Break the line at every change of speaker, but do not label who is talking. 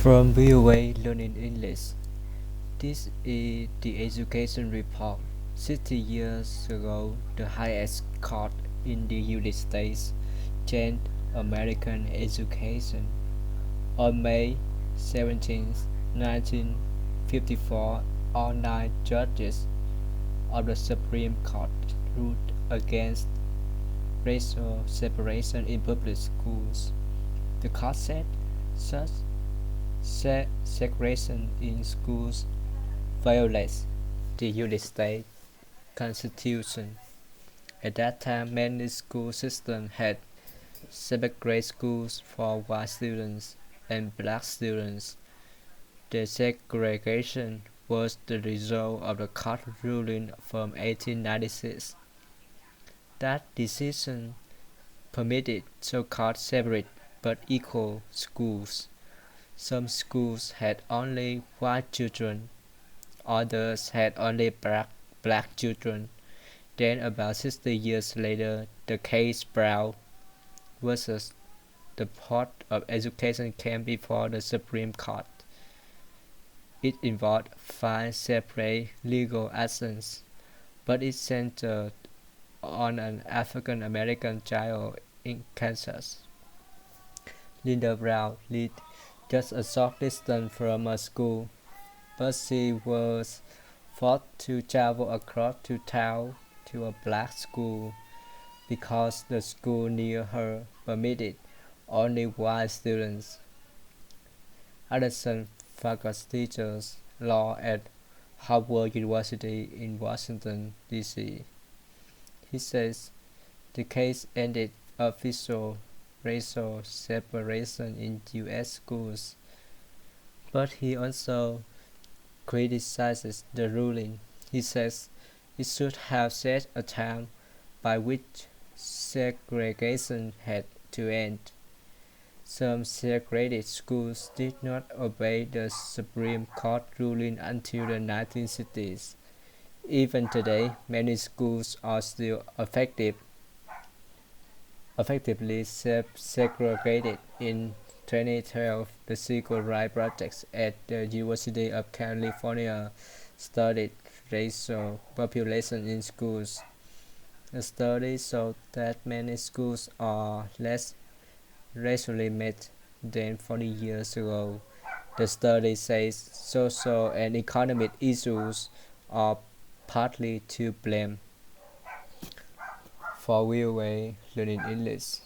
From VOA Learning English. This is the Education Report. 60 years ago, the highest court in the United States changed American education. On May 17, 1954, all 9 judges of the Supreme Court ruled against racial separation in public schools. The court said such segregation in schools violates the United States Constitution. At that time, many school systems had separate schools for white students and black students. The segregation was the result of the court ruling from 1896. That decision permitted so-called separate but equal schools. Some schools had only white children, others had only black children. Then about 60 years later, the case Brown versus the Board of Education came before the Supreme Court. It involved 5 separate legal actions, but it centered on an African American child in Kansas. Linda Brown lived just a short distance from a school, but she was forced to travel across town to a black school because the school near her permitted only white students. Anderson Farkas teaches law at Howard University in Washington, D.C. He says the case ended official racial separation in U.S. schools, but he also criticizes the ruling. He says it should have set a time by which segregation had to end. Some segregated schools did not obey the Supreme Court ruling until the 1960s. Even today, many schools are still effectively segregated. In 2012, the Civil Rights Project at the University of California studied racial population in schools. The study showed that many schools are less racially mixed than 40 years ago. The study says social and economic issues are partly to blame. For VOA Learning English.